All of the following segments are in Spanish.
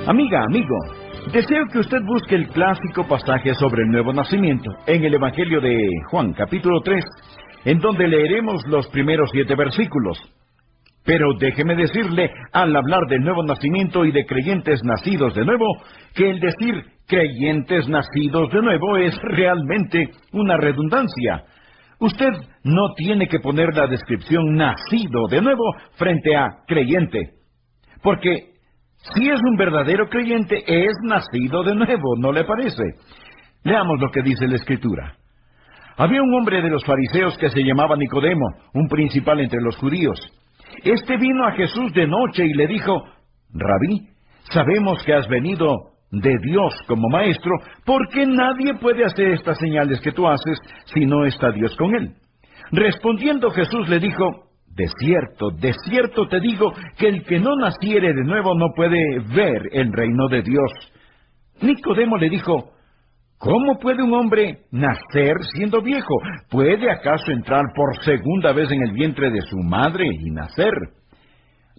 Amiga, amigo, deseo que usted busque el clásico pasaje sobre el nuevo nacimiento en el Evangelio de Juan, capítulo 3, en donde leeremos los primeros 7 versículos. Pero déjeme decirle, al hablar del nuevo nacimiento y de creyentes nacidos de nuevo, que el decir creyentes nacidos de nuevo es realmente una redundancia. Usted no tiene que poner la descripción nacido de nuevo frente a creyente, porque si es un verdadero creyente, es nacido de nuevo, ¿no le parece? Leamos lo que dice la Escritura. Había un hombre de los fariseos que se llamaba Nicodemo, un principal entre los judíos. Este vino a Jesús de noche y le dijo: Rabí, sabemos que has venido de Dios como maestro, porque nadie puede hacer estas señales que tú haces si no está Dios con él. Respondiendo Jesús le dijo: de cierto te digo que el que no naciere de nuevo no puede ver el reino de Dios. Nicodemo le dijo: ¿cómo puede un hombre nacer siendo viejo? ¿Puede acaso entrar por segunda vez en el vientre de su madre y nacer?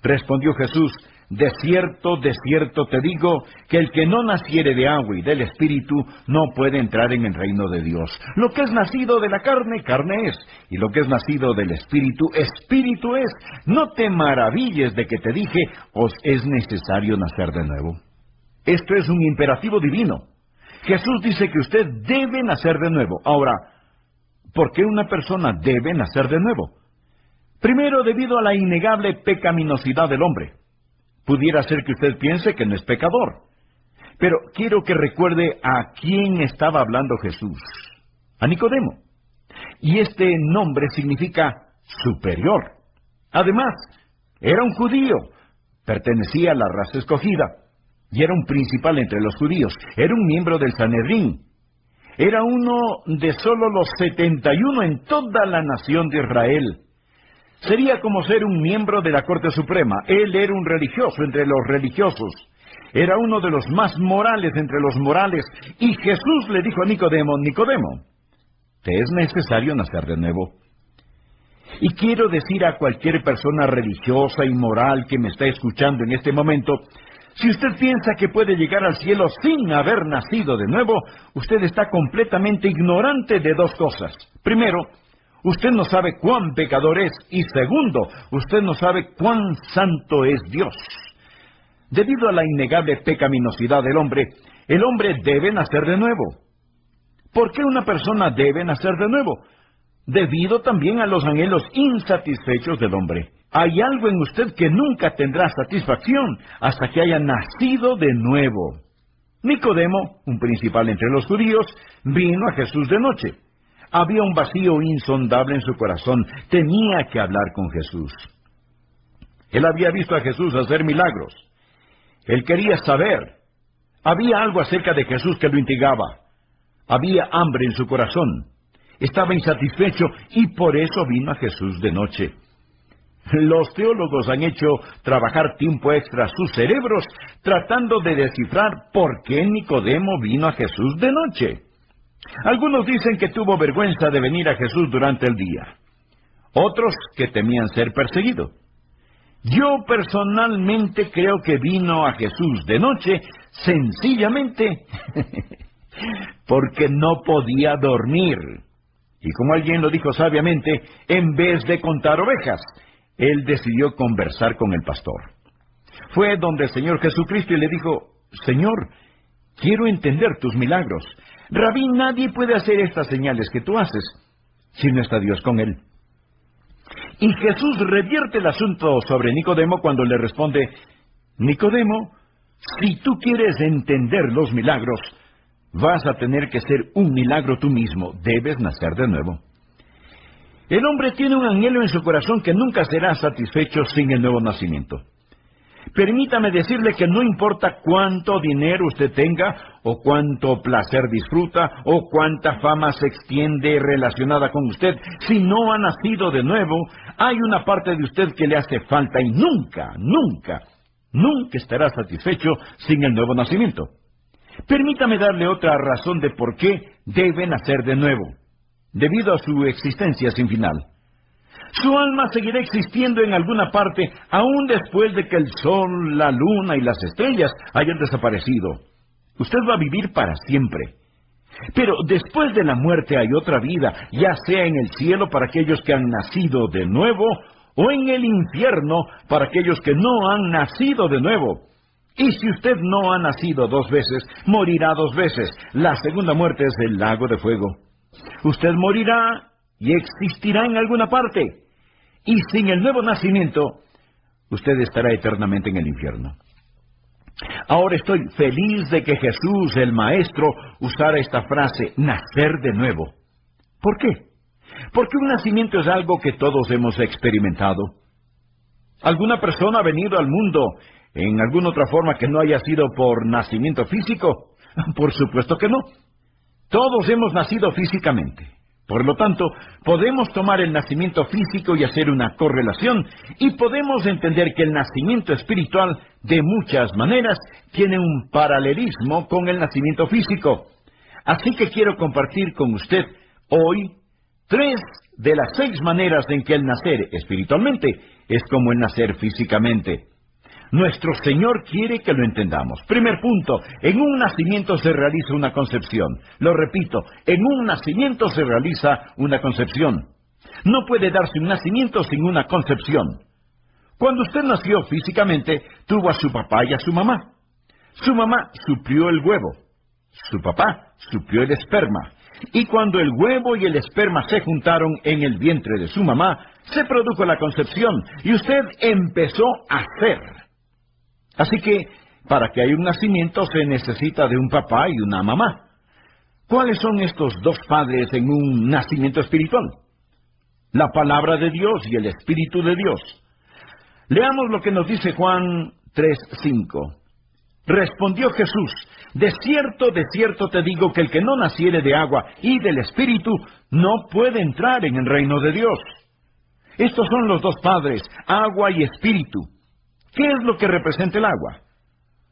Respondió Jesús: de cierto te digo que el que no naciere de agua y del Espíritu no puede entrar en el reino de Dios. Lo que es nacido de la carne, carne es, y lo que es nacido del Espíritu, Espíritu es. No te maravilles de que te dije, os es necesario nacer de nuevo. Esto es un imperativo divino. Jesús dice que usted debe nacer de nuevo. Ahora, ¿por qué una persona debe nacer de nuevo? Primero, debido a la innegable pecaminosidad del hombre. Pudiera ser que usted piense que no es pecador. Pero quiero que recuerde a quién estaba hablando Jesús. A Nicodemo. Y este nombre significa superior. Además, era un judío. Pertenecía a la raza escogida. Y era un principal entre los judíos. Era un miembro del Sanedrín. Era uno de solo los 71 en toda la nación de Israel. Sería como ser un miembro de la Corte Suprema. Él era un religioso entre los religiosos. Era uno de los más morales entre los morales. Y Jesús le dijo a Nicodemo: Nicodemo, te es necesario nacer de nuevo. Y quiero decir a cualquier persona religiosa y moral que me está escuchando en este momento: si usted piensa que puede llegar al cielo sin haber nacido de nuevo, usted está completamente ignorante de dos cosas. Primero, usted no sabe cuán pecador es, y segundo, usted no sabe cuán santo es Dios. Debido a la innegable pecaminosidad del hombre, el hombre debe nacer de nuevo. ¿Por qué una persona debe nacer de nuevo? Debido también a los anhelos insatisfechos del hombre. Hay algo en usted que nunca tendrá satisfacción hasta que haya nacido de nuevo. Nicodemo, un principal entre los judíos, vino a Jesús de noche. Había un vacío insondable en su corazón. Tenía que hablar con Jesús. Él había visto a Jesús hacer milagros. Él quería saber. Había algo acerca de Jesús que lo intrigaba. Había hambre en su corazón. Estaba insatisfecho y por eso vino a Jesús de noche. Los teólogos han hecho trabajar tiempo extra a sus cerebros tratando de descifrar por qué Nicodemo vino a Jesús de noche. Algunos dicen que tuvo vergüenza de venir a Jesús durante el día. Otros que temían ser perseguido. Yo personalmente creo que vino a Jesús de noche sencillamente porque no podía dormir. Y como alguien lo dijo sabiamente, en vez de contar ovejas, él decidió conversar con el pastor. Fue donde el Señor Jesucristo y le dijo: Señor, quiero entender tus milagros. Rabí, nadie puede hacer estas señales que tú haces si no está Dios con él. Y Jesús revierte el asunto sobre Nicodemo cuando le responde: Nicodemo, si tú quieres entender los milagros, vas a tener que ser un milagro tú mismo. Debes nacer de nuevo. El hombre tiene un anhelo en su corazón que nunca será satisfecho sin el nuevo nacimiento. Permítame decirle que no importa cuánto dinero usted tenga, o cuánto placer disfruta, o cuánta fama se extiende relacionada con usted, si no ha nacido de nuevo, hay una parte de usted que le hace falta y nunca estará satisfecho sin el nuevo nacimiento. Permítame darle otra razón de por qué debe nacer de nuevo, debido a su existencia sin final. Su alma seguirá existiendo en alguna parte, aún después de que el sol, la luna y las estrellas hayan desaparecido. Usted va a vivir para siempre. Pero después de la muerte hay otra vida, ya sea en el cielo para aquellos que han nacido de nuevo, o en el infierno para aquellos que no han nacido de nuevo. Y si usted no ha nacido 2 veces, morirá 2 veces. La segunda muerte es el lago de fuego. Usted morirá y existirá en alguna parte. Y sin el nuevo nacimiento, usted estará eternamente en el infierno. Ahora estoy feliz de que Jesús, el Maestro, usara esta frase, nacer de nuevo. ¿Por qué? Porque un nacimiento es algo que todos hemos experimentado. ¿Alguna persona ha venido al mundo en alguna otra forma que no haya sido por nacimiento físico? Por supuesto que no. Todos hemos nacido físicamente. Por lo tanto, podemos tomar el nacimiento físico y hacer una correlación, y podemos entender que el nacimiento espiritual, de muchas maneras, tiene un paralelismo con el nacimiento físico. Así que quiero compartir con usted hoy 3 de las 6 maneras en que el nacer espiritualmente es como el nacer físicamente. Nuestro Señor quiere que lo entendamos. Primer punto, en un nacimiento se realiza una concepción. Lo repito, en un nacimiento se realiza una concepción. No puede darse un nacimiento sin una concepción. Cuando usted nació físicamente, tuvo a su papá y a su mamá. Su mamá suplió el huevo. Su papá suplió el esperma. Y cuando el huevo y el esperma se juntaron en el vientre de su mamá, se produjo la concepción y usted empezó a ser. Así que, para que haya un nacimiento se necesita de un papá y una mamá. ¿Cuáles son estos 2 padres en un nacimiento espiritual? La palabra de Dios y el Espíritu de Dios. Leamos lo que nos dice Juan 3:5. Respondió Jesús, de cierto te digo que el que no naciere de agua y del Espíritu no puede entrar en el reino de Dios. Estos son los 2 padres, agua y Espíritu. ¿Qué es lo que representa el agua?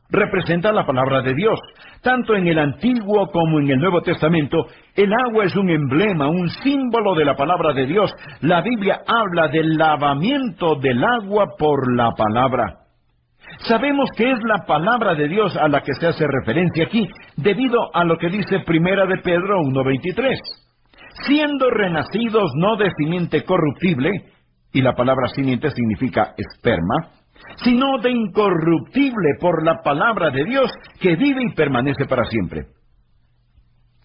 Representa la palabra de Dios. Tanto en el Antiguo como en el Nuevo Testamento, el agua es un emblema, un símbolo de la palabra de Dios. La Biblia habla del lavamiento del agua por la palabra. Sabemos que es la palabra de Dios a la que se hace referencia aquí, debido a lo que dice Primera de Pedro 1:23. Siendo renacidos no de simiente corruptible, y la palabra simiente significa esperma, sino de incorruptible por la palabra de Dios que vive y permanece para siempre.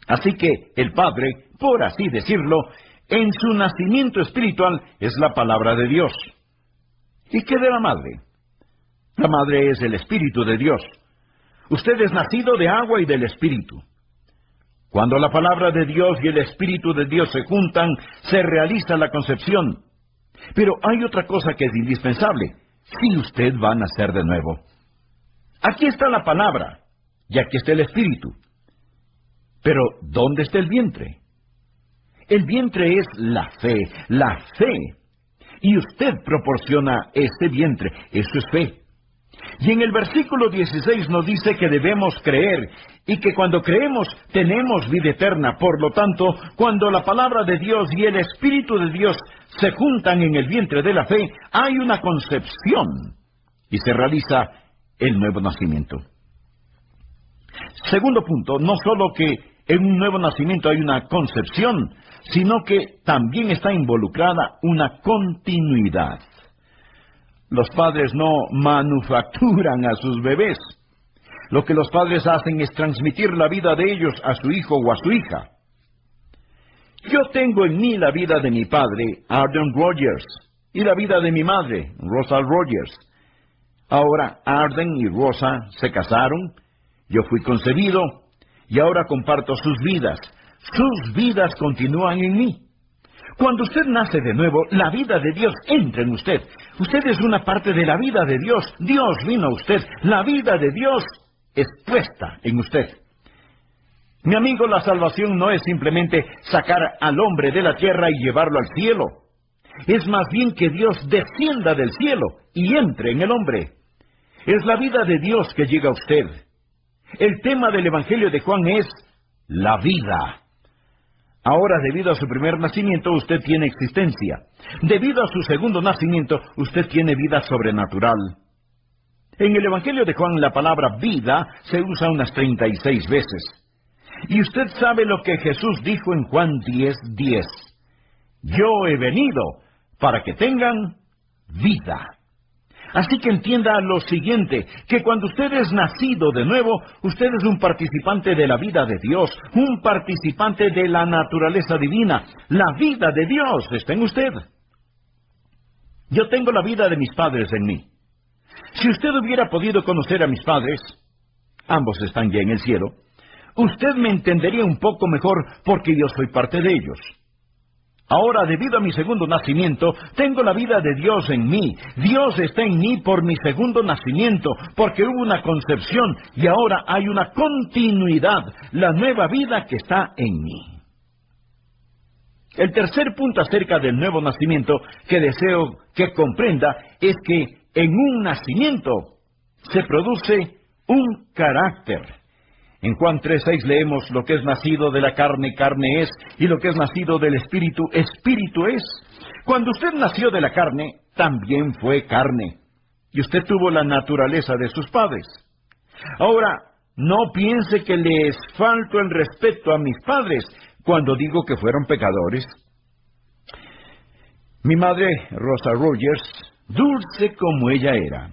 Así que el Padre, por así decirlo, en su nacimiento espiritual es la palabra de Dios. ¿Y qué de la Madre? La Madre es el Espíritu de Dios. Usted es nacido de agua y del Espíritu. Cuando la palabra de Dios y el Espíritu de Dios se juntan, se realiza la concepción. Pero hay otra cosa que es indispensable. Si usted va a nacer de nuevo. Aquí está la palabra, y aquí está el Espíritu. Pero, ¿dónde está el vientre? El vientre es la fe, y usted proporciona este vientre, eso es fe. Y en el versículo 16 nos dice que debemos creer, y que cuando creemos tenemos vida eterna. Por lo tanto, cuando la palabra de Dios y el Espíritu de Dios se juntan en el vientre de la fe, hay una concepción, y se realiza el nuevo nacimiento. Segundo punto, no solo que en un nuevo nacimiento hay una concepción, sino que también está involucrada una continuidad. Los padres no manufacturan a sus bebés. Lo que los padres hacen es transmitir la vida de ellos a su hijo o a su hija. Yo tengo en mí la vida de mi padre, Arden Rogers, y la vida de mi madre, Rosa Rogers. Ahora Arden y Rosa se casaron, yo fui concebido, y ahora comparto sus vidas. Sus vidas continúan en mí. Cuando usted nace de nuevo, la vida de Dios entra en usted. Usted es una parte de la vida de Dios. Dios vino a usted. La vida de Dios es puesta en usted. Mi amigo, la salvación no es simplemente sacar al hombre de la tierra y llevarlo al cielo. Es más bien que Dios descienda del cielo y entre en el hombre. Es la vida de Dios que llega a usted. El tema del Evangelio de Juan es la vida. Ahora, debido a su primer nacimiento, usted tiene existencia. Debido a su segundo nacimiento, usted tiene vida sobrenatural. En el Evangelio de Juan, la palabra vida se usa unas 36 veces. Y usted sabe lo que Jesús dijo en Juan 10:10. Yo he venido para que tengan vida. Así que entienda lo siguiente, que cuando usted es nacido de nuevo, usted es un participante de la vida de Dios, un participante de la naturaleza divina. La vida de Dios está en usted. Yo tengo la vida de mis padres en mí. Si usted hubiera podido conocer a mis padres, ambos están ya en el cielo, usted me entendería un poco mejor porque yo soy parte de ellos. Ahora, debido a mi segundo nacimiento, tengo la vida de Dios en mí. Dios está en mí por mi segundo nacimiento, porque hubo una concepción y ahora hay una continuidad, la nueva vida que está en mí. El tercer punto acerca del nuevo nacimiento que deseo que comprenda es que en un nacimiento se produce un carácter. En Juan 3:6 leemos: lo que es nacido de la carne, carne es, y lo que es nacido del espíritu, espíritu es. Cuando usted nació de la carne, también fue carne, y usted tuvo la naturaleza de sus padres. Ahora, no piense que les falto el respeto a mis padres cuando digo que fueron pecadores. Mi madre, Rosa Rogers, dulce como ella era,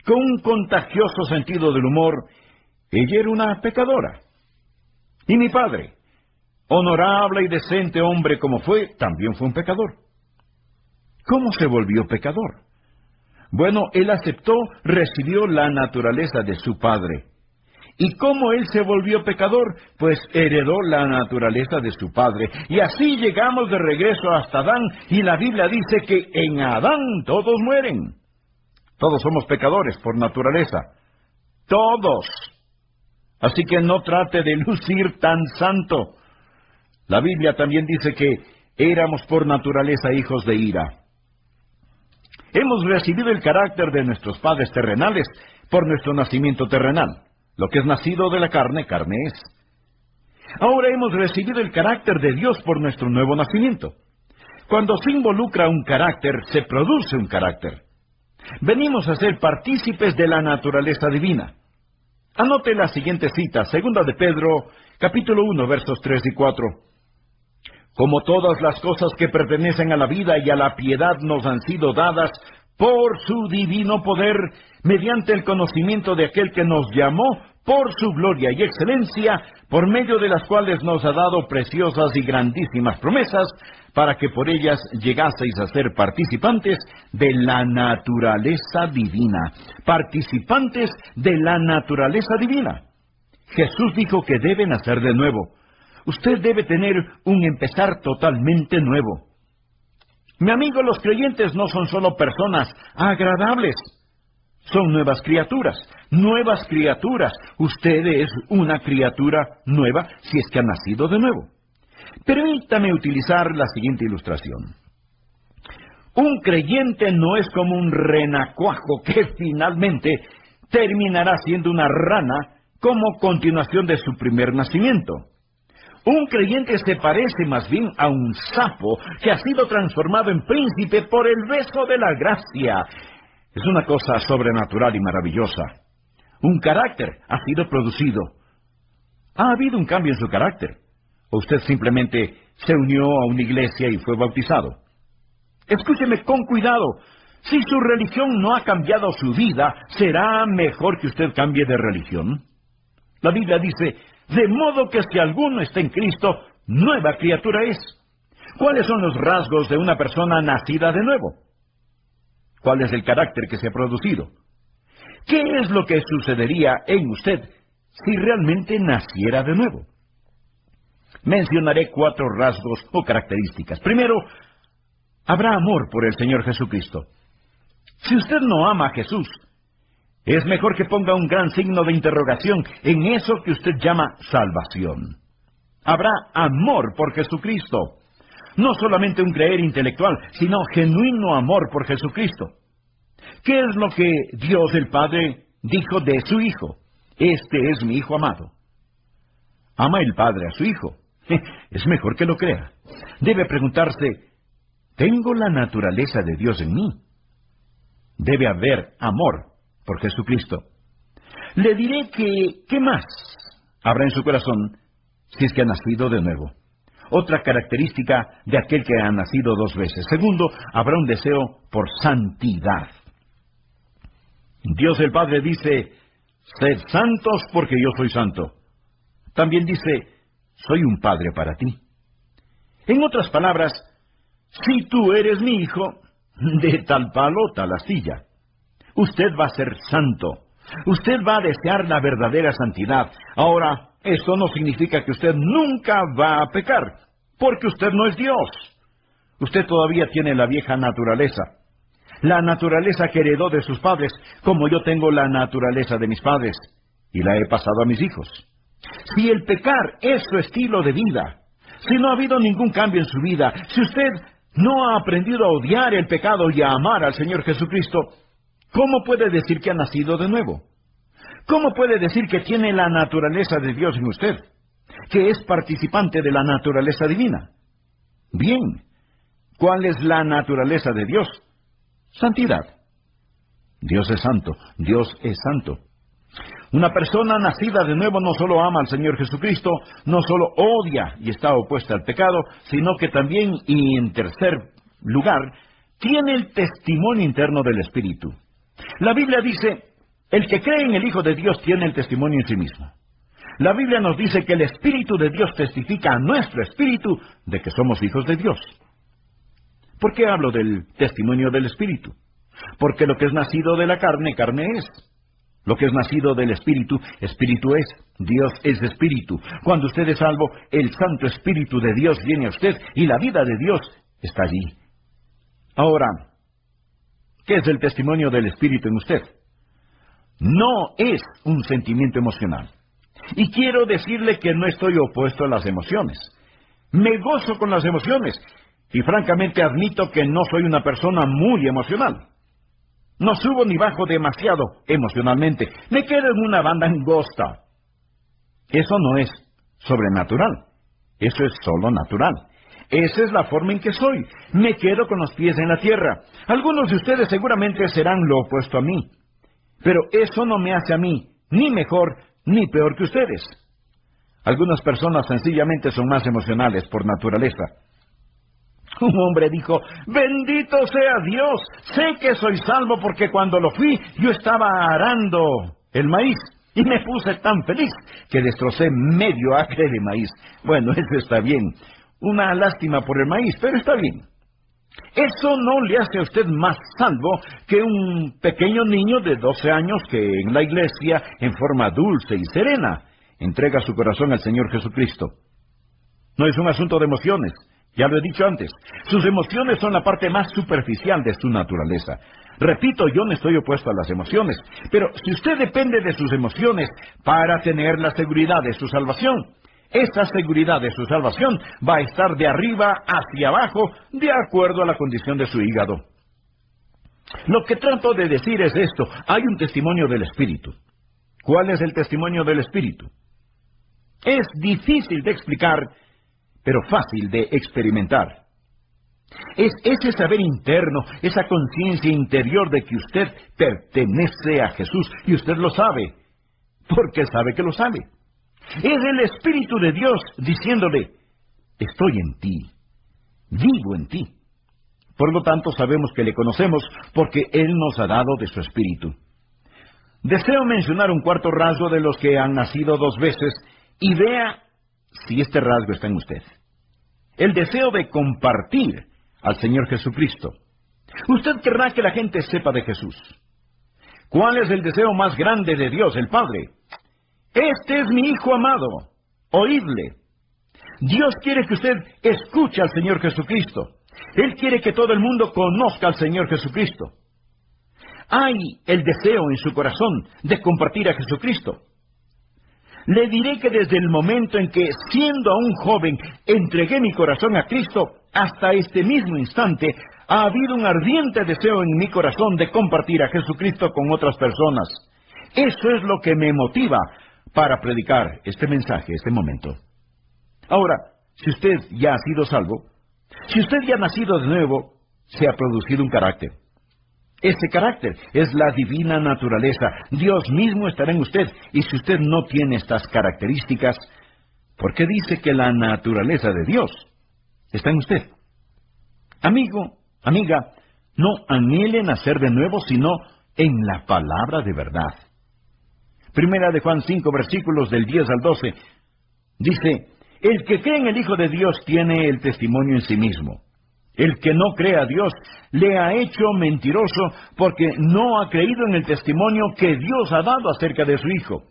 con un contagioso sentido del humor, ella era una pecadora. Y mi padre, honorable y decente hombre como fue, también fue un pecador. ¿Cómo se volvió pecador? Bueno, él aceptó, recibió la naturaleza de su padre. ¿Y cómo él se volvió pecador? Pues heredó la naturaleza de su padre. Y así llegamos de regreso hasta Adán, y la Biblia dice que en Adán todos mueren. Todos somos pecadores por naturaleza. Todos. Así que no trate de lucir tan santo. La Biblia también dice que éramos por naturaleza hijos de ira. Hemos recibido el carácter de nuestros padres terrenales por nuestro nacimiento terrenal. Lo que es nacido de la carne, carne es. Ahora hemos recibido el carácter de Dios por nuestro nuevo nacimiento. Cuando se involucra un carácter, se produce un carácter. Venimos a ser partícipes de la naturaleza divina. Anote la siguiente cita, 2 de Pedro, capítulo 1, versos 3 y 4. Como todas las cosas que pertenecen a la vida y a la piedad nos han sido dadas por su divino poder, mediante el conocimiento de aquel que nos llamó por su gloria y excelencia, por medio de las cuales nos ha dado preciosas y grandísimas promesas, para que por ellas llegaseis a ser participantes de la naturaleza divina. Participantes de la naturaleza divina. Jesús dijo que debe nacer de nuevo. Usted debe tener un empezar totalmente nuevo. Mi amigo, los creyentes no son solo personas agradables. Son nuevas criaturas. Nuevas criaturas. Usted es una criatura nueva si es que ha nacido de nuevo. Permítame utilizar la siguiente ilustración. Un creyente no es como un renacuajo que finalmente terminará siendo una rana como continuación de su primer nacimiento. Un creyente se parece más bien a un sapo que ha sido transformado en príncipe por el beso de la gracia. Es una cosa sobrenatural y maravillosa. Un carácter ha sido producido. ¿Ha habido un cambio en su carácter? ¿O usted simplemente se unió a una iglesia y fue bautizado? Escúcheme con cuidado. Si su religión no ha cambiado su vida, ¿será mejor que usted cambie de religión? La Biblia dice: de modo que si alguno está en Cristo, nueva criatura es. ¿Cuáles son los rasgos de una persona nacida de nuevo? ¿Cuál es el carácter que se ha producido? ¿Qué es lo que sucedería en usted si realmente naciera de nuevo? Mencionaré 4 rasgos o características. Primero, habrá amor por el Señor Jesucristo. Si usted no ama a Jesús, es mejor que ponga un gran signo de interrogación en eso que usted llama salvación. Habrá amor por Jesucristo. No solamente un creer intelectual, sino genuino amor por Jesucristo. ¿Qué es lo que Dios el Padre dijo de su Hijo? Este es mi Hijo amado. Ama el Padre a su Hijo. Es mejor que lo crea. Debe preguntarse, ¿tengo la naturaleza de Dios en mí? Debe haber amor por Jesucristo. Le diré que, ¿qué más habrá en su corazón si es que ha nacido de nuevo? Otra característica de aquel que ha nacido 2 veces. Segundo, habrá un deseo por santidad. Dios el Padre dice, sed santos porque yo soy santo. También dice, soy un padre para ti. En otras palabras, si tú eres mi hijo, de tal palo, tal astilla. Usted va a ser santo. Usted va a desear la verdadera santidad. Ahora, esto no significa que usted nunca va a pecar, porque usted no es Dios. Usted todavía tiene la vieja naturaleza. La naturaleza que heredó de sus padres, como yo tengo la naturaleza de mis padres, y la he pasado a mis hijos. Si el pecar es su estilo de vida, si no ha habido ningún cambio en su vida, si usted no ha aprendido a odiar el pecado y a amar al Señor Jesucristo, ¿cómo puede decir que ha nacido de nuevo? ¿Cómo puede decir que tiene la naturaleza de Dios en usted? Que es participante de la naturaleza divina. Bien, ¿cuál es la naturaleza de Dios? Santidad. Dios es santo, Dios es santo. Una persona nacida de nuevo no solo ama al Señor Jesucristo, no solo odia y está opuesta al pecado, sino que también, y en tercer lugar, tiene el testimonio interno del Espíritu. La Biblia dice, el que cree en el Hijo de Dios tiene el testimonio en sí mismo. La Biblia nos dice que el Espíritu de Dios testifica a nuestro espíritu de que somos hijos de Dios. ¿Por qué hablo del testimonio del Espíritu? Porque lo que es nacido de la carne, carne es. Lo que es nacido del Espíritu, Espíritu es. Dios es Espíritu. Cuando usted es salvo, el Santo Espíritu de Dios viene a usted y la vida de Dios está allí. Ahora, ¿qué es el testimonio del Espíritu en usted? No es un sentimiento emocional. Y quiero decirle que no estoy opuesto a las emociones. Me gozo con las emociones. Y francamente admito que no soy una persona muy emocional. No subo ni bajo demasiado emocionalmente. Me quedo en una banda angosta. Eso no es sobrenatural. Eso es solo natural. Esa es la forma en que soy. Me quedo con los pies en la tierra. Algunos de ustedes seguramente serán lo opuesto a mí. Pero eso no me hace a mí ni mejor ni peor que ustedes. Algunas personas sencillamente son más emocionales por naturaleza. Un hombre dijo, bendito sea Dios, sé que soy salvo porque cuando lo fui yo estaba arando el maíz y me puse tan feliz que destrocé medio acre de maíz. Bueno, eso está bien. Una lástima por el maíz, pero está bien. Eso no le hace a usted más salvo que un pequeño niño de 12 años que en la iglesia, en forma dulce y serena, entrega su corazón al Señor Jesucristo. No es un asunto de emociones, ya lo he dicho antes. Sus emociones son la parte más superficial de su naturaleza. Repito, yo no estoy opuesto a las emociones, pero si usted depende de sus emociones para tener la seguridad de su salvación, esa seguridad de su salvación va a estar de arriba hacia abajo, de acuerdo a la condición de su hígado. Lo que trato de decir es esto: hay un testimonio del Espíritu. ¿Cuál es el testimonio del Espíritu? Es difícil de explicar, pero fácil de experimentar. Es ese saber interno, esa conciencia interior de que usted pertenece a Jesús, y usted lo sabe, porque sabe que lo sabe. Es el Espíritu de Dios diciéndole, estoy en ti, vivo en ti. Por lo tanto, sabemos que le conocemos porque Él nos ha dado de su Espíritu. Deseo mencionar un cuarto rasgo de los que han nacido 2 veces, y vea si este rasgo está en usted. El deseo de compartir al Señor Jesucristo. Usted querrá que la gente sepa de Jesús. ¿Cuál es el deseo más grande de Dios, el Padre? Este es mi Hijo amado, oídle. Dios quiere que usted escuche al Señor Jesucristo. Él quiere que todo el mundo conozca al Señor Jesucristo. Hay el deseo en su corazón de compartir a Jesucristo. Le diré que desde el momento en que, siendo aún joven, entregué mi corazón a Cristo, hasta este mismo instante, ha habido un ardiente deseo en mi corazón de compartir a Jesucristo con otras personas. Eso es lo que me motiva para predicar este mensaje, este momento. Ahora, si usted ya ha sido salvo, si usted ya ha nacido de nuevo, se ha producido un carácter. Ese carácter es la divina naturaleza. Dios mismo estará en usted, y si usted no tiene estas características, ¿por qué dice que la naturaleza de Dios está en usted? Amigo, amiga, no anhele nacer de nuevo, sino en la palabra de verdad. Primera de Juan 5, versículos del 10 al 12, dice: el que cree en el Hijo de Dios tiene el testimonio en sí mismo. El que no cree a Dios le ha hecho mentiroso, porque no ha creído en el testimonio que Dios ha dado acerca de su Hijo.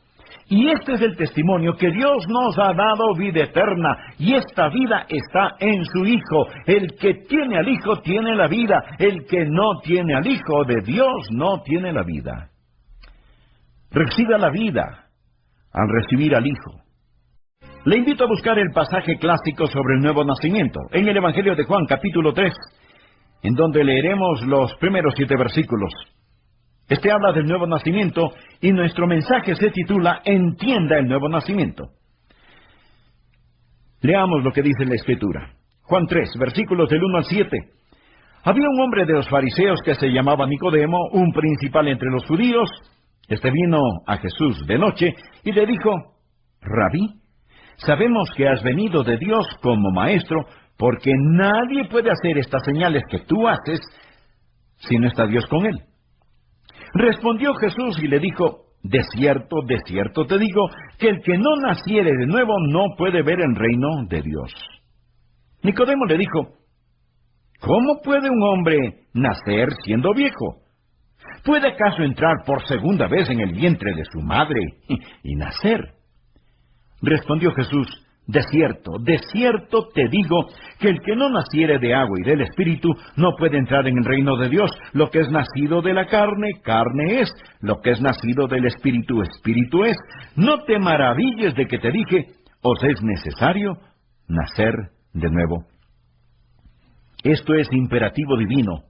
Y este es el testimonio, que Dios nos ha dado vida eterna, y esta vida está en su Hijo. El que tiene al Hijo tiene la vida. El que no tiene al Hijo de Dios no tiene la vida. Reciba la vida al recibir al Hijo. Le invito a buscar el pasaje clásico sobre el nuevo nacimiento, en el Evangelio de Juan, capítulo 3, en donde leeremos los primeros 7 versículos. Este habla del nuevo nacimiento, y nuestro mensaje se titula Entienda el nuevo nacimiento. Leamos lo que dice la Escritura. Juan 3, versículos del 1 al 7. Había un hombre de los fariseos que se llamaba Nicodemo, un principal entre los judíos. Este vino a Jesús de noche y le dijo: Rabí, sabemos que has venido de Dios como maestro, porque nadie puede hacer estas señales que tú haces si no está Dios con él. Respondió Jesús y le dijo: de cierto te digo, que el que no naciere de nuevo no puede ver el reino de Dios. Nicodemo le dijo: ¿cómo puede un hombre nacer siendo viejo? ¿Puede acaso entrar por segunda vez en el vientre de su madre y nacer? Respondió Jesús: de cierto te digo, que el que no naciere de agua y del Espíritu no puede entrar en el reino de Dios. Lo que es nacido de la carne, carne es; lo que es nacido del Espíritu, Espíritu es. No te maravilles de que te dije: os es necesario nacer de nuevo. Esto es imperativo divino.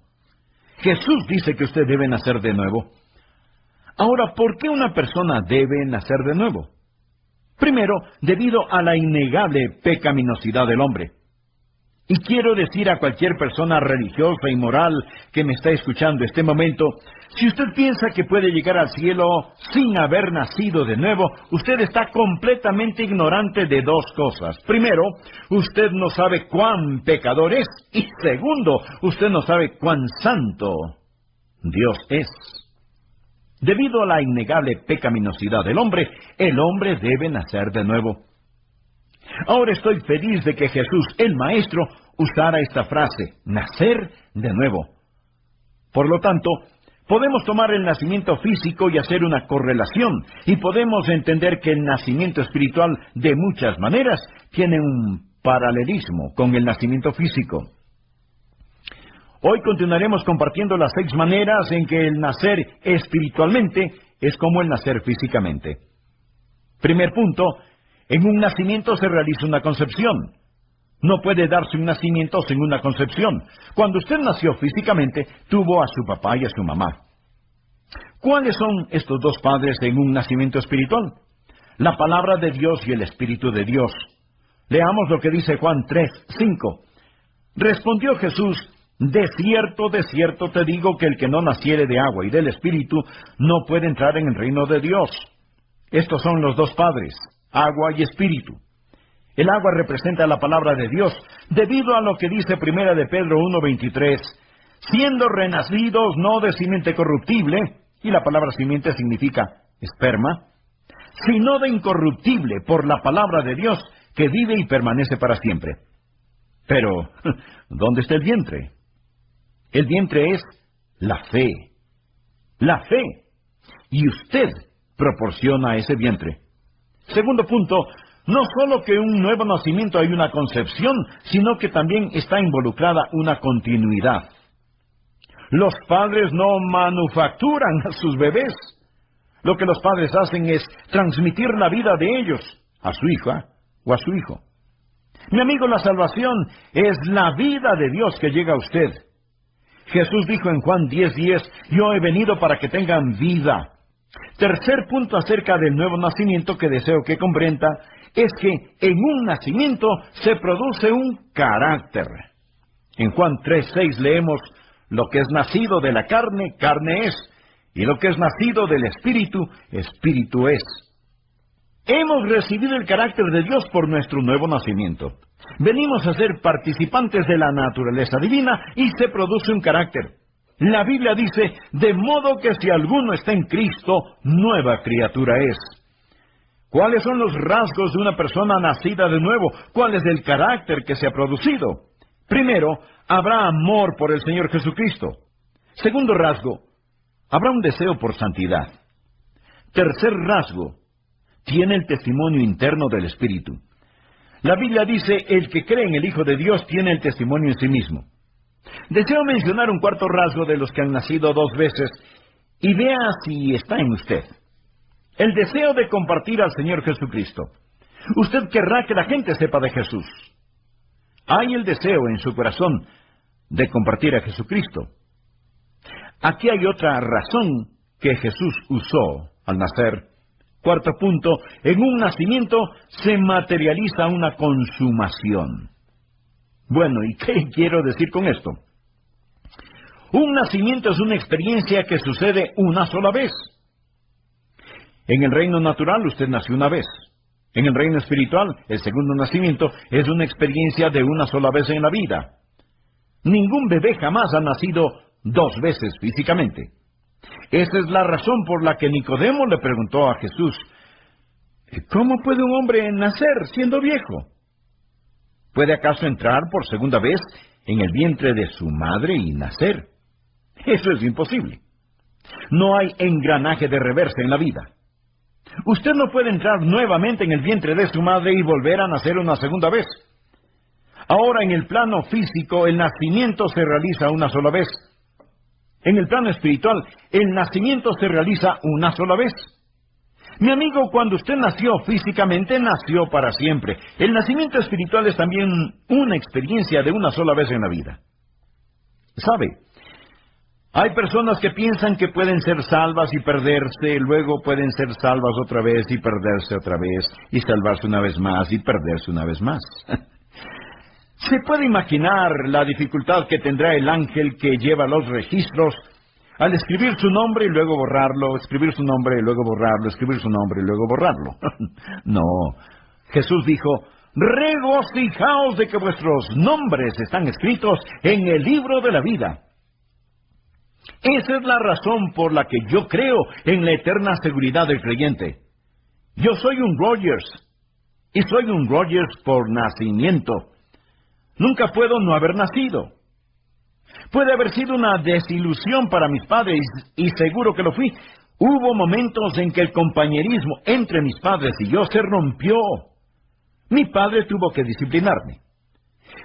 Jesús dice que usted debe nacer de nuevo. Ahora, ¿por qué una persona debe nacer de nuevo? Primero, debido a la innegable pecaminosidad del hombre. Y quiero decir a cualquier persona religiosa y moral que me está escuchando este momento: si usted piensa que puede llegar al cielo sin haber nacido de nuevo, usted está completamente ignorante de dos cosas. Primero, usted no sabe cuán pecador es, y segundo, usted no sabe cuán santo Dios es. Debido a la innegable pecaminosidad del hombre, el hombre debe nacer de nuevo. Ahora estoy feliz de que Jesús, el Maestro, usara esta frase: nacer de nuevo. Por lo tanto, podemos tomar el nacimiento físico y hacer una correlación, y podemos entender que el nacimiento espiritual, de muchas maneras, tiene un paralelismo con el nacimiento físico. Hoy continuaremos compartiendo las 6 maneras en que el nacer espiritualmente es como el nacer físicamente. Primer punto: en un nacimiento se realiza una concepción. No puede darse un nacimiento sin una concepción. Cuando usted nació físicamente, tuvo a su papá y a su mamá. ¿Cuáles son estos dos padres en un nacimiento espiritual? La palabra de Dios y el Espíritu de Dios. Leamos lo que dice Juan 3:5. Respondió Jesús: de cierto te digo, que el que no naciere de agua y del Espíritu no puede entrar en el reino de Dios. Estos son los dos padres, agua y Espíritu. El agua representa la palabra de Dios, debido a lo que dice Primera de Pedro 1:23, siendo renacidos no de simiente corruptible, y la palabra simiente significa esperma, sino de incorruptible, por la palabra de Dios, que vive y permanece para siempre. Pero, ¿dónde está el vientre? El vientre es la fe. La fe. Y usted proporciona ese vientre. Segundo punto: no solo que un nuevo nacimiento hay una concepción, sino que también está involucrada una continuidad. Los padres no manufacturan a sus bebés. Lo que los padres hacen es transmitir la vida de ellos a su hija o a su hijo. Mi amigo, la salvación es la vida de Dios que llega a usted. Jesús dijo en Juan 10:10, yo he venido para que tengan vida. Tercer punto acerca del nuevo nacimiento que deseo que comprenda es que en un nacimiento se produce un carácter. En Juan 3:6 leemos: lo que es nacido de la carne, carne es, y lo que es nacido del Espíritu, Espíritu es. Hemos recibido el carácter de Dios por nuestro nuevo nacimiento. Venimos a ser participantes de la naturaleza divina y se produce un carácter. La Biblia dice: de modo que si alguno está en Cristo, nueva criatura es. ¿Cuáles son los rasgos de una persona nacida de nuevo? ¿Cuál es el carácter que se ha producido? Primero, habrá amor por el Señor Jesucristo. Segundo rasgo, habrá un deseo por santidad. Tercer rasgo, tiene el testimonio interno del Espíritu. La Biblia dice: el que cree en el Hijo de Dios tiene el testimonio en sí mismo. Deseo mencionar un cuarto rasgo de los que han nacido dos veces, y vea si está en usted. El deseo de compartir al Señor Jesucristo. Usted querrá que la gente sepa de Jesús. Hay el deseo en su corazón de compartir a Jesucristo. Aquí hay otra razón que Jesús usó al nacer. Cuarto punto, en un nacimiento se materializa una consumación. Bueno, ¿y qué quiero decir con esto? Un nacimiento es una experiencia que sucede una sola vez. En el reino natural usted nació una vez. En el reino espiritual, el segundo nacimiento es una experiencia de una sola vez en la vida. Ningún bebé jamás ha nacido dos veces físicamente. Esa es la razón por la que Nicodemo le preguntó a Jesús: ¿cómo puede un hombre nacer siendo viejo? ¿Puede acaso entrar por segunda vez en el vientre de su madre y nacer? Eso es imposible. No hay engranaje de reversa en la vida. Usted no puede entrar nuevamente en el vientre de su madre y volver a nacer una segunda vez. Ahora, en el plano físico, el nacimiento se realiza una sola vez. En el plano espiritual, el nacimiento se realiza una sola vez. Mi amigo, cuando usted nació físicamente, nació para siempre. El nacimiento espiritual es también una experiencia de una sola vez en la vida. ¿Sabe? Hay personas que piensan que pueden ser salvas y perderse, luego pueden ser salvas otra vez y perderse otra vez, y salvarse una vez más y perderse una vez más. ¿Se puede imaginar la dificultad que tendrá el ángel que lleva los registros al escribir su nombre y luego borrarlo, escribir su nombre y luego borrarlo, escribir su nombre y luego borrarlo? No. Jesús dijo: regocijaos de que vuestros nombres están escritos en el libro de la vida. Esa es la razón por la que yo creo en la eterna seguridad del creyente. Yo soy un Rogers, y soy un Rogers por nacimiento. Nunca puedo no haber nacido. Puede haber sido una desilusión para mis padres, y seguro que lo fui. Hubo momentos en que el compañerismo entre mis padres y yo se rompió. Mi padre tuvo que disciplinarme.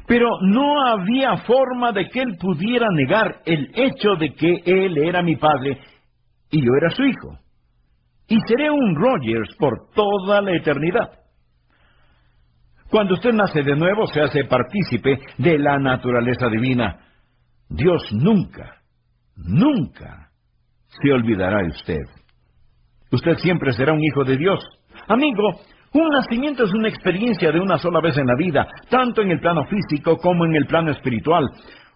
Pero no había forma de que él pudiera negar el hecho de que él era mi padre y yo era su hijo. Y seré un Rogers por toda la eternidad. Cuando usted nace de nuevo, se hace partícipe de la naturaleza divina. Dios nunca, nunca se olvidará de usted. Usted siempre será un hijo de Dios. Amigo, un nacimiento es una experiencia de una sola vez en la vida, tanto en el plano físico como en el plano espiritual.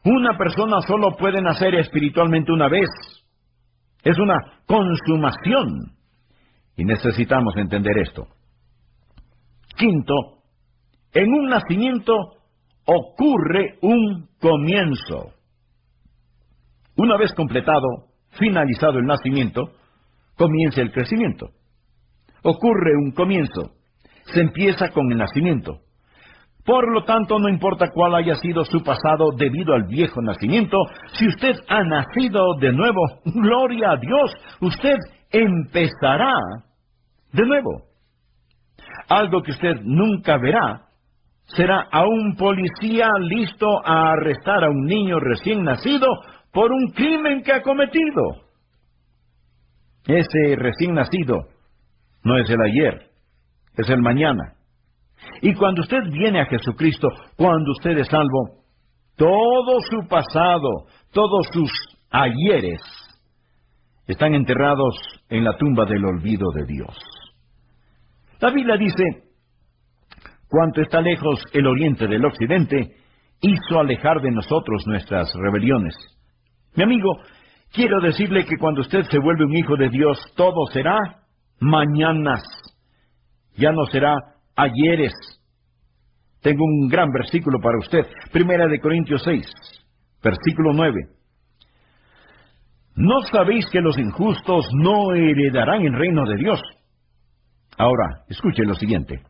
Una persona solo puede nacer espiritualmente una vez. Es una consumación. Y necesitamos entender esto. Quinto, en un nacimiento ocurre un comienzo. Una vez completado, finalizado el nacimiento, comienza el crecimiento. Ocurre un comienzo. Se empieza con el nacimiento. Por lo tanto, no importa cuál haya sido su pasado debido al viejo nacimiento, si usted ha nacido de nuevo, gloria a Dios, usted empezará de nuevo. Algo que usted nunca verá será a un policía listo a arrestar a un niño recién nacido por un crimen que ha cometido. Ese recién nacido no es el ayer, es el mañana. Y cuando usted viene a Jesucristo, cuando usted es salvo, todo su pasado, todos sus ayeres, están enterrados en la tumba del olvido de Dios. La Biblia dice: Cuanto está lejos el oriente del occidente, hizo alejar de nosotros nuestras rebeliones. Mi amigo, quiero decirle que cuando usted se vuelve un hijo de Dios, todo será mañanas. Ya no será ayeres. Tengo un gran versículo para usted. 1 Corintios 6, versículo 9. ¿No sabéis que los injustos no heredarán el reino de Dios? Ahora, escuche lo siguiente.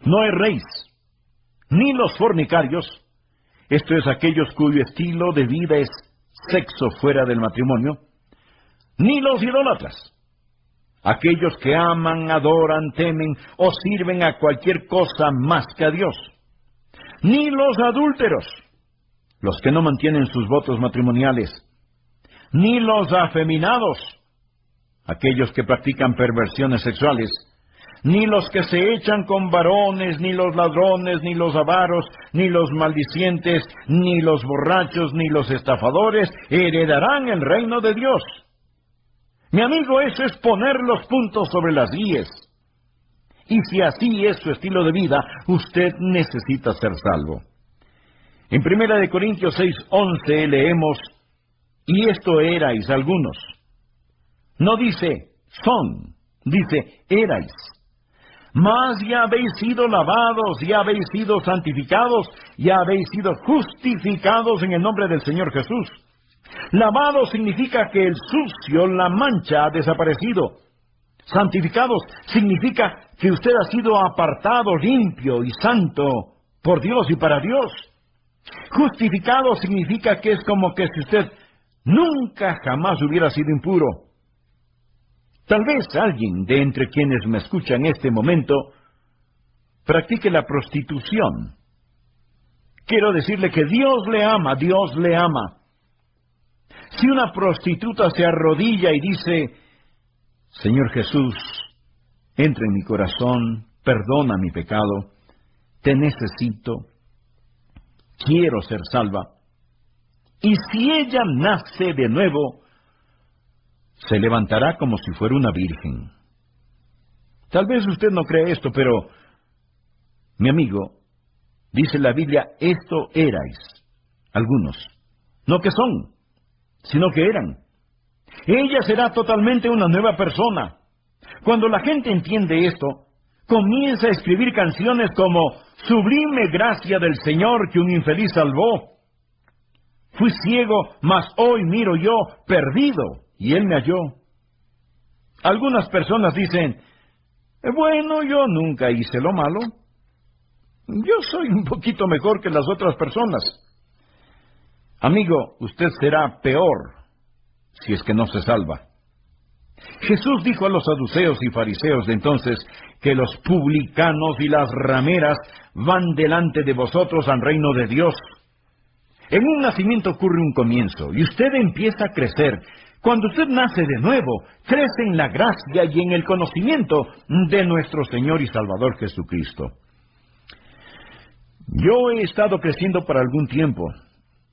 No erréis, ni los fornicarios, esto es aquellos cuyo estilo de vida es sexo fuera del matrimonio, ni los idólatras, aquellos que aman, adoran, temen o sirven a cualquier cosa más que a Dios, ni los adúlteros, los que no mantienen sus votos matrimoniales, ni los afeminados, aquellos que practican perversiones sexuales, ni los que se echan con varones, ni los ladrones, ni los avaros, ni los maldicientes, ni los borrachos, ni los estafadores heredarán el reino de Dios. Mi amigo, eso es poner los puntos sobre las íes. Y si así es su estilo de vida, usted necesita ser salvo. En 1 Corintios 6:11 leemos, y esto erais algunos. No dice son, dice erais. Mas ya habéis sido lavados, ya habéis sido santificados, ya habéis sido justificados en el nombre del Señor Jesús. Lavado significa que el sucio, la mancha, ha desaparecido. Santificados significa que usted ha sido apartado, limpio y santo por Dios y para Dios. Justificado significa que es como que si usted nunca jamás hubiera sido impuro. Tal vez alguien de entre quienes me escucha en este momento practique la prostitución. Quiero decirle que Dios le ama, Dios le ama. Si una prostituta se arrodilla y dice, Señor Jesús, entra en mi corazón, perdona mi pecado, te necesito, quiero ser salva. Y si ella nace de nuevo, se levantará como si fuera una virgen. Tal vez usted no cree esto, pero, mi amigo, dice la Biblia, esto erais, algunos, no que son, sino que eran. Ella será totalmente una nueva persona. Cuando la gente entiende esto, comienza a escribir canciones como Sublime gracia del Señor que un infeliz salvó. Fui ciego, mas hoy miro yo, perdido, y Él me halló. Algunas personas dicen, bueno, yo nunca hice lo malo. Yo soy un poquito mejor que las otras personas. Amigo, usted será peor si es que no se salva. Jesús dijo a los saduceos y fariseos de entonces que los publicanos y las rameras van delante de vosotros al reino de Dios. En un nacimiento ocurre un comienzo y usted empieza a crecer. Cuando usted nace de nuevo, crece en la gracia y en el conocimiento de nuestro Señor y Salvador Jesucristo. Yo he estado creciendo por algún tiempo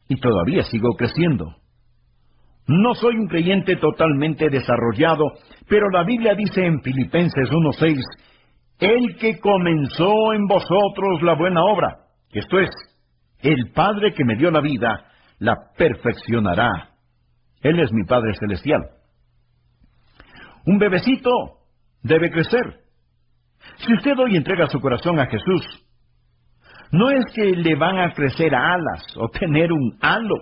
y todavía sigo creciendo. No soy un creyente totalmente desarrollado, pero la Biblia dice en Filipenses 1:6, el que comenzó en vosotros la buena obra, esto es, el Padre que me dio la vida, la perfeccionará. Él es mi Padre Celestial. Un bebecito debe crecer. Si usted hoy entrega su corazón a Jesús, no es que le van a crecer alas o tener un halo.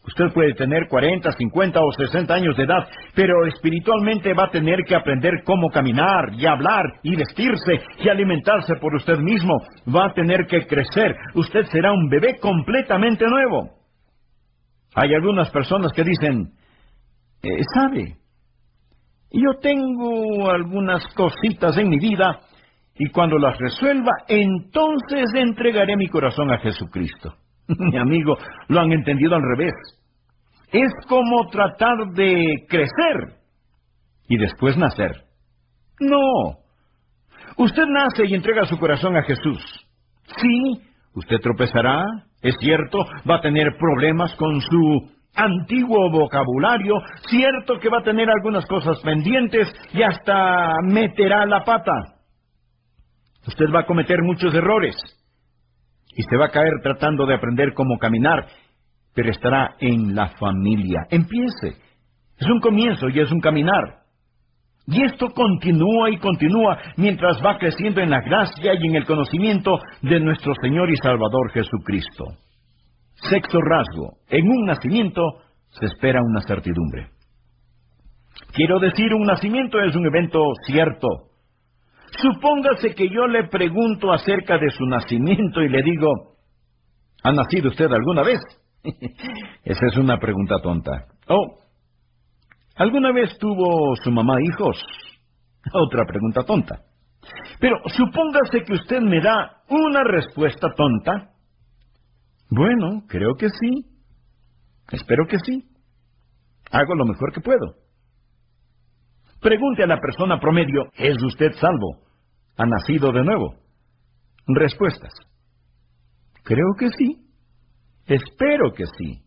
Usted puede tener 40, 50 o 60 años de edad, pero espiritualmente va a tener que aprender cómo caminar y hablar y vestirse y alimentarse por usted mismo. Va a tener que crecer. Usted será un bebé completamente nuevo. Hay algunas personas que dicen, ¿sabe? Yo tengo algunas cositas en mi vida y cuando las resuelva, entonces entregaré mi corazón a Jesucristo. Mi amigo, lo han entendido al revés. Es como tratar de crecer y después nacer. No. Usted nace y entrega su corazón a Jesús. Sí, usted tropezará, es cierto, va a tener problemas con su antiguo vocabulario, cierto que va a tener algunas cosas pendientes y hasta meterá la pata. Usted va a cometer muchos errores y se va a caer tratando de aprender cómo caminar, pero estará en la familia. Empiece. Es un comienzo y es un caminar. Y esto continúa y continúa mientras va creciendo en la gracia y en el conocimiento de nuestro Señor y Salvador Jesucristo. Sexto rasgo. En un nacimiento se espera una certidumbre. Quiero decir, un nacimiento es un evento cierto. Supóngase que yo le pregunto acerca de su nacimiento y le digo, ¿ha nacido usted alguna vez? Esa es una pregunta tonta. Oh, ¿alguna vez tuvo su mamá hijos? Otra pregunta tonta. Pero supóngase que usted me da una respuesta tonta. Bueno, creo que sí. Espero que sí. Hago lo mejor que puedo. Pregunte a la persona promedio, ¿es usted salvo? ¿Ha nacido de nuevo? Respuestas. Creo que sí. Espero que sí.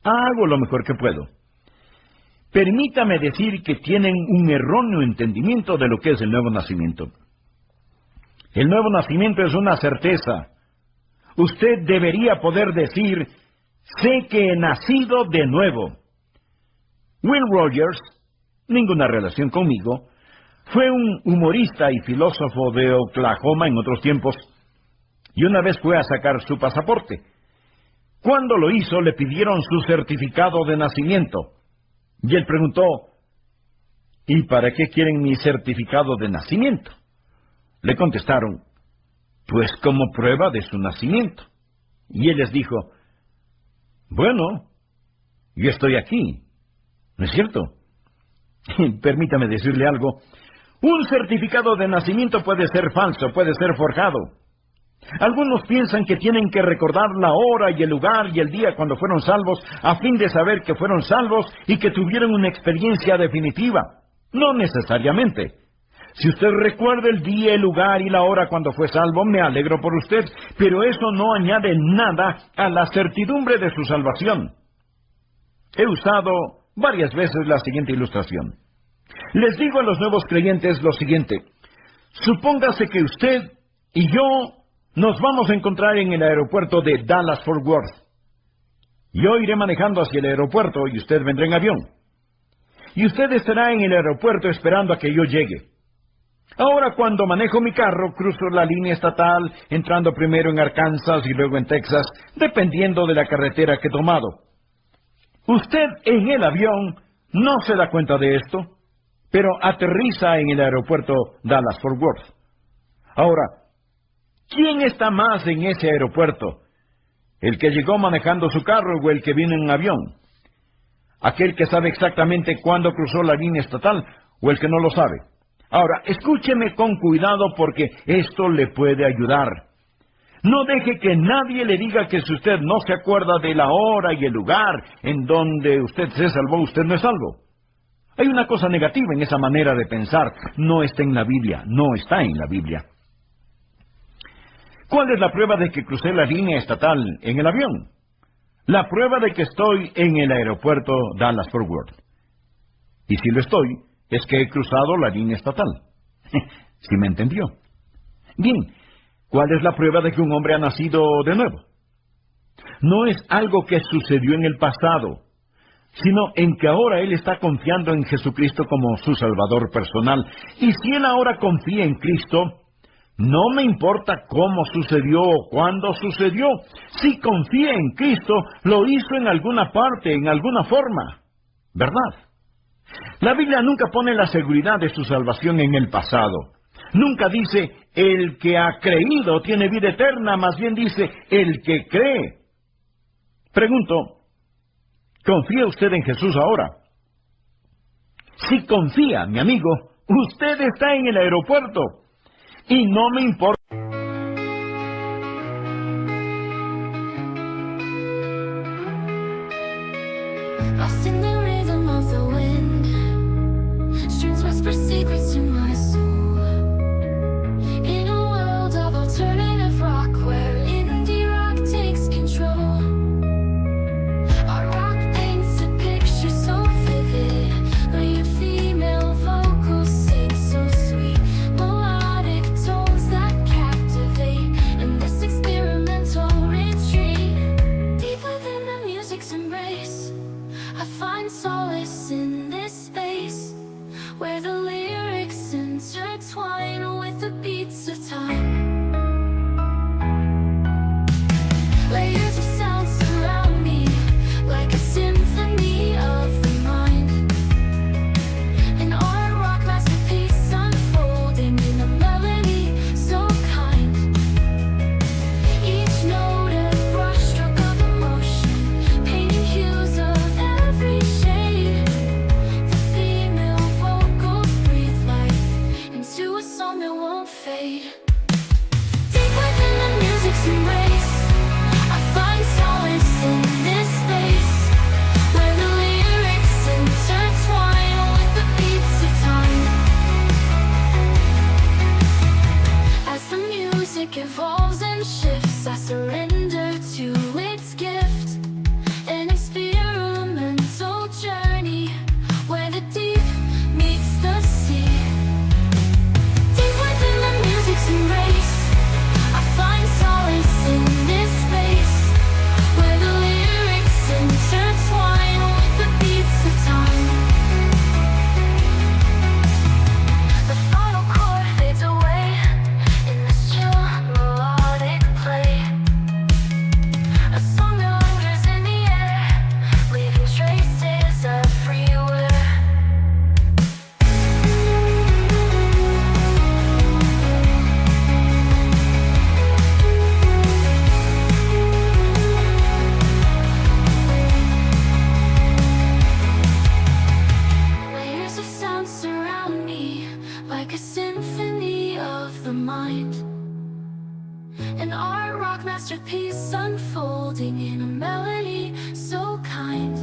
Hago lo mejor que puedo. Permítame decir que tienen un erróneo entendimiento de lo que es el nuevo nacimiento. El nuevo nacimiento es una certeza. Usted debería poder decir, sé que he nacido de nuevo. Will Rogers, ninguna relación conmigo, fue un humorista y filósofo de Oklahoma en otros tiempos, y una vez fue a sacar su pasaporte. Cuando lo hizo, le pidieron su certificado de nacimiento, y él preguntó, ¿y para qué quieren mi certificado de nacimiento? Le contestaron, pues como prueba de su nacimiento. Y él les dijo, bueno, yo estoy aquí, ¿no es cierto? Permítame decirle algo. Un certificado de nacimiento puede ser falso, puede ser forjado. Algunos piensan que tienen que recordar la hora y el lugar y el día cuando fueron salvos a fin de saber que fueron salvos y que tuvieron una experiencia definitiva. No necesariamente. Si usted recuerda el día, el lugar y la hora cuando fue salvo, me alegro por usted, pero eso no añade nada a la certidumbre de su salvación. He usado varias veces la siguiente ilustración. Les digo a los nuevos creyentes lo siguiente. Supóngase que usted y yo nos vamos a encontrar en el aeropuerto de Dallas-Fort Worth. Yo iré manejando hacia el aeropuerto y usted vendrá en avión. Y usted estará en el aeropuerto esperando a que yo llegue. Ahora, cuando manejo mi carro, cruzo la línea estatal, entrando primero en Arkansas y luego en Texas, dependiendo de la carretera que he tomado. Usted en el avión no se da cuenta de esto, pero aterriza en el aeropuerto Dallas-Fort Worth. Ahora, ¿quién está más en ese aeropuerto? ¿El que llegó manejando su carro o el que vino en avión? ¿Aquel que sabe exactamente cuándo cruzó la línea estatal o el que no lo sabe? Ahora, escúcheme con cuidado porque esto le puede ayudar. No deje que nadie le diga que si usted no se acuerda de la hora y el lugar en donde usted se salvó, usted no es salvo. Hay una cosa negativa en esa manera de pensar. No está en la Biblia, no está en la Biblia. ¿Cuál es la prueba de que crucé la línea estatal en el avión? La prueba de que estoy en el aeropuerto Dallas-Fort Worth. Y si lo estoy, es que he cruzado la línea estatal. ¿Sí me entendió? Bien, ¿cuál es la prueba de que un hombre ha nacido de nuevo? No es algo que sucedió en el pasado, sino en que ahora él está confiando en Jesucristo como su Salvador personal. Y si él ahora confía en Cristo, no me importa cómo sucedió o cuándo sucedió. Si confía en Cristo, lo hizo en alguna parte, en alguna forma. ¿Verdad? La Biblia nunca pone la seguridad de su salvación en el pasado. Nunca dice, el que ha creído tiene vida eterna, más bien dice, el que cree. Pregunto, ¿confía usted en Jesús ahora? Si confía, mi amigo, usted está en el aeropuerto. Y no me importa. Lost in the rhythm of the wind, streams whisper secrets to my soul. In a world of alternative rock where indie rock takes control, our rock paints a picture so vivid, where your female vocals sing so sweet, melodic tones that fade. Deep within the music's embrace, I find solace in this space, where the lyrics intertwine with the beats of time. As the music evolves and shifts, I surrender to its gift, an experimental journey where the deep meets the sea. Deep within the music's embrace, I find solace in this space, where the lyrics intertwine with the beats of time. The final chord fades away in this chill melodic play, a song that lingers in the air, leaving traces everywhere. Layers of sound surround me like a symphony of the mind, an art rock masterpiece unfolding in a melody so kind.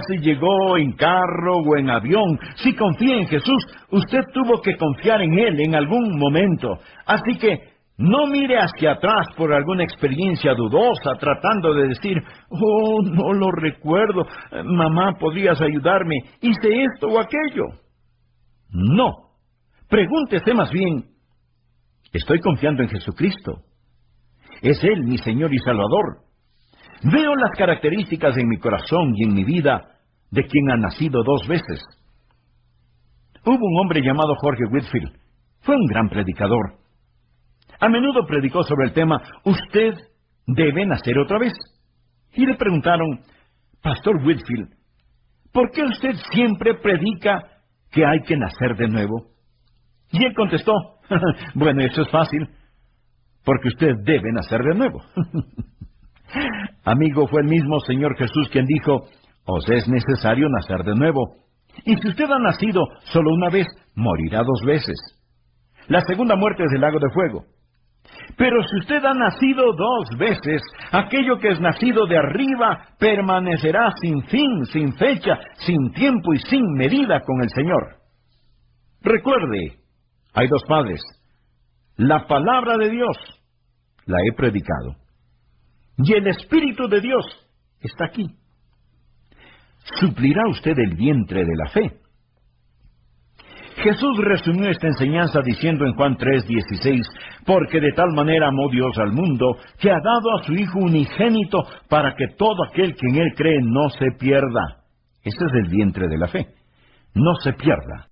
Si llegó en carro o en avión, si confía en Jesús, usted tuvo que confiar en Él en algún momento. Así que no mire hacia atrás por alguna experiencia dudosa, tratando de decir, oh, no lo recuerdo, mamá, ¿podrías ayudarme? ¿Hice esto o aquello? No. Pregúntese más bien, ¿estoy confiando en Jesucristo? ¿Es Él mi Señor y Salvador? Veo las características en mi corazón y en mi vida de quien ha nacido 2 veces. Hubo un hombre llamado Jorge Whitefield. Fue un gran predicador. A menudo predicó sobre el tema, usted debe nacer otra vez. Y le preguntaron, Pastor Whitefield, ¿por qué usted siempre predica que hay que nacer de nuevo? Y él contestó, bueno, eso es fácil, porque usted debe nacer de nuevo. Amigo, fue el mismo Señor Jesús quien dijo, os es necesario nacer de nuevo. Y si usted ha nacido solo una vez, morirá 2 veces. La segunda muerte es el lago de fuego. Pero si usted ha nacido 2 veces, aquello que es nacido de arriba permanecerá sin fin, sin fecha, sin tiempo y sin medida con el Señor. Recuerde, hay 2 padres. La palabra de Dios la he predicado. Y el Espíritu de Dios está aquí. ¿Suplirá usted el vientre de la fe? Jesús resumió esta enseñanza diciendo en Juan 3:16, porque de tal manera amó Dios al mundo, que ha dado a su Hijo unigénito, para que todo aquel que en Él cree no se pierda. Ese es el vientre de la fe. No se pierda,